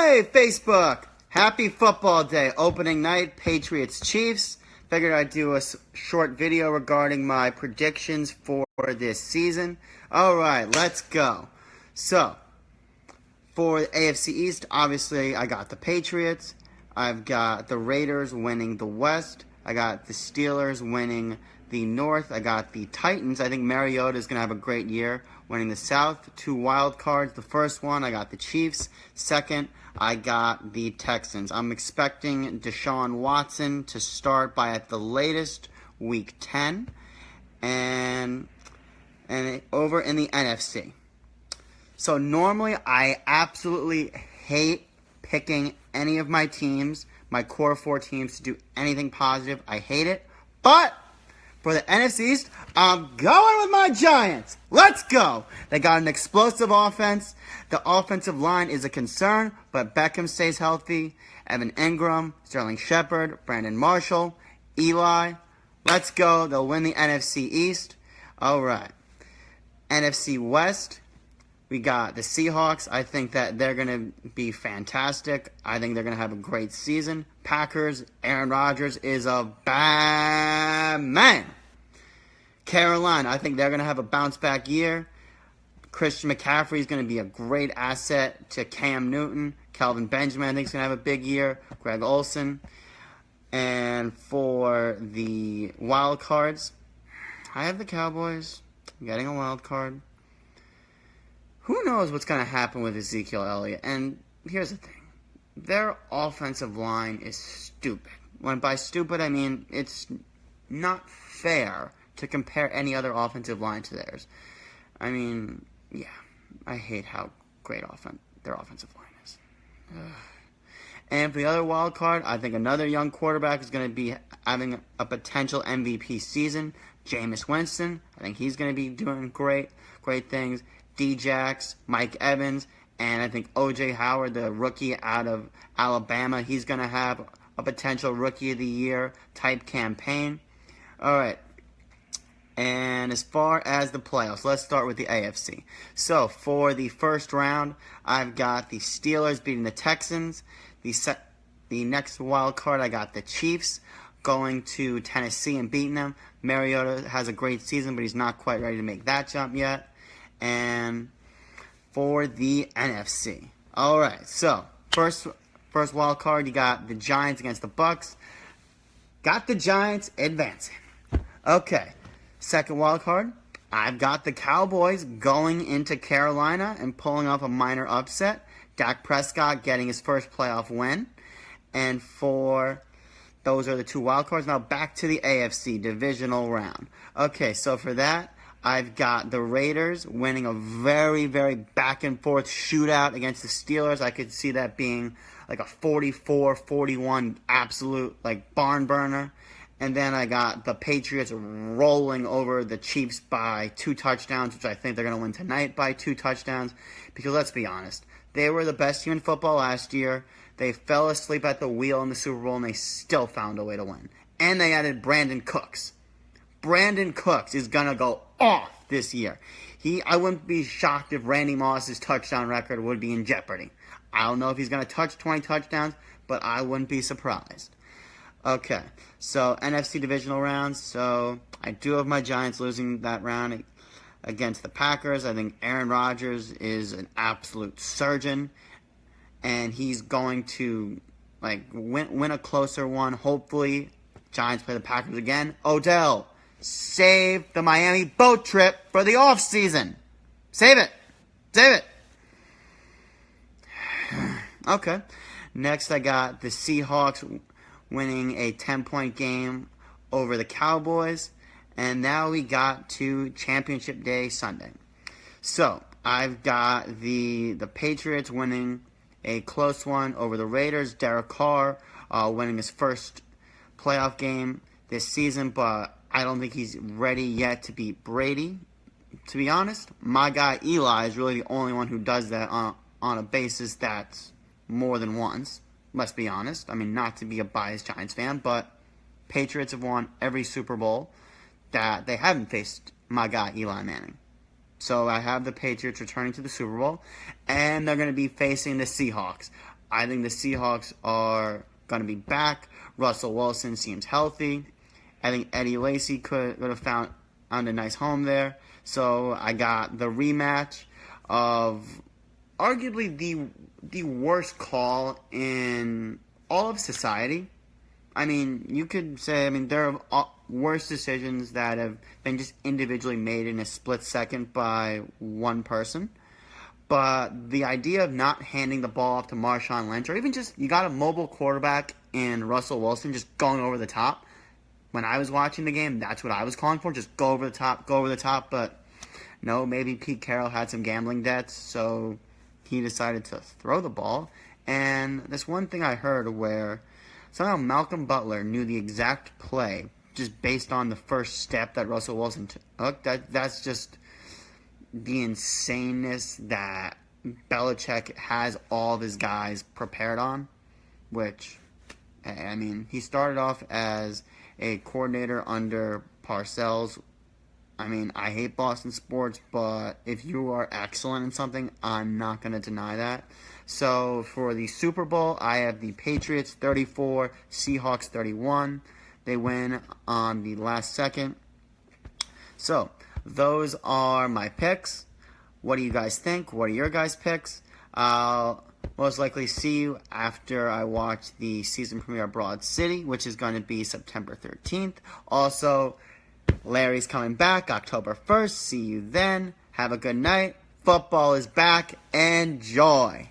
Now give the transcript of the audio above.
Hey, Facebook! Happy football day. Opening night, Patriots-Chiefs. Figured I'd do a short video regarding my predictions for this season. Alright, let's go. So, for the AFC East, obviously I got the Patriots. I've got the Raiders winning the West. I got the Steelers winning the North. I got the Titans. I think Mariota is going to have a great year winning the South. 2 wild cards. The first one, I got the Chiefs. Second, I got the Texans. I'm expecting Deshaun Watson to start by at the latest week 10. And over in the NFC. So normally I absolutely hate picking any of my teams, my core 4 teams, to do anything positive. I hate it. But for the NFC East, I'm going with my Giants. Let's go. They got an explosive offense. The offensive line is a concern, but Beckham stays healthy. Evan Ingram, Sterling Shepard, Brandon Marshall, Eli. Let's go. They'll win the NFC East. All right. NFC West, we got the Seahawks. I think that they're going to be fantastic. I think they're going to have a great season. Packers, Aaron Rodgers is a bad man. Carolina, I think they're going to have a bounce-back year. Christian McCaffrey is going to be a great asset to Cam Newton. Kelvin Benjamin, I think, is going to have a big year. Greg Olsen. And for the wild cards, I have the Cowboys getting a wild card. Who knows what's going to happen with Ezekiel Elliott? And here's the thing. Their offensive line is stupid. When by stupid, I mean it's not fair to compare any other offensive line to theirs. I mean, yeah, I hate how great their offensive line is. Ugh. And for the other wild card, I think another young quarterback is going to be having a potential MVP season. Jameis Winston, I think he's going to be doing great things. D-Jax, Mike Evans, and I think O.J. Howard, the rookie out of Alabama, he's going to have a potential Rookie of the Year type campaign. All right. And as far as the playoffs, let's start with the AFC. So for the first round, I've got the Steelers beating the Texans. The next wild card, I got the Chiefs going to Tennessee and beating them. Mariota has a great season, but he's not quite ready to make that jump yet. And for the NFC. All right, so first wild card, you got the Giants against the Bucks. Got the Giants advancing. Okay, second wild card, I've got the Cowboys going into Carolina and pulling off a minor upset. Dak Prescott getting his first playoff win. And those are the 2 wild cards. Now back to the AFC divisional round. Okay, so for that, I've got the Raiders winning a very, very back-and-forth shootout against the Steelers. I could see that being like a 44-41 absolute barn burner. And then I got the Patriots rolling over the Chiefs by 2 touchdowns, which I think they're going to win tonight by 2 touchdowns. Because let's be honest, they were the best team in football last year. They fell asleep at the wheel in the Super Bowl, and they still found a way to win. And they added Brandon Cooks. Brandon Cooks is going to go off this year. I wouldn't be shocked if Randy Moss's touchdown record would be in jeopardy. I don't know if he's going to touch 20 touchdowns, but I wouldn't be surprised. Okay, so NFC divisional rounds. So I do have my Giants losing that round against the Packers. I think Aaron Rodgers is an absolute surgeon, and he's going to win a closer one. Hopefully, Giants play the Packers again. Odell, save the Miami boat trip for the off season. Save it. Save it. Okay. Next, I got the Seahawks winning a 10-point game over the Cowboys. And now we got to Championship Day Sunday. So, I've got the Patriots winning a close one over the Raiders. Derek Carr winning his first playoff game this season, but I don't think he's ready yet to beat Brady. To be honest, my guy Eli is really the only one who does that on a basis that's more than once. Let's be honest. I mean, not to be a biased Giants fan, but Patriots have won every Super Bowl that they haven't faced my guy Eli Manning. So I have the Patriots returning to the Super Bowl, and they're going to be facing the Seahawks. I think the Seahawks are going to be back. Russell Wilson seems healthy. I think Eddie Lacy could have found a nice home there. So I got the rematch of arguably the worst call in all of society. I mean, you could say, there are worse decisions that have been just individually made in a split second by one person. But the idea of not handing the ball off to Marshawn Lynch, or even just, you got a mobile quarterback in Russell Wilson just going over the top. When I was watching the game, that's what I was calling for. Just go over the top, go over the top. But no, maybe Pete Carroll had some gambling debts, so he decided to throw the ball. And this one thing I heard where somehow Malcolm Butler knew the exact play just based on the first step that Russell Wilson took. That's just the insaneness that Belichick has all of his guys prepared on, which, he started off as a coordinator under Parcells. I hate Boston sports, but if you are excellent in something, I'm not going to deny that. So for the Super Bowl, I have the Patriots 34, Seahawks 31. They win on the last second. So those are my picks. What do you guys think? What are your guys' picks? I'll most likely see you after I watch the season premiere of Broad City, which is going to be September 13th. Also, Larry's coming back October 1st. See you then. Have a good night. Football is back. Enjoy.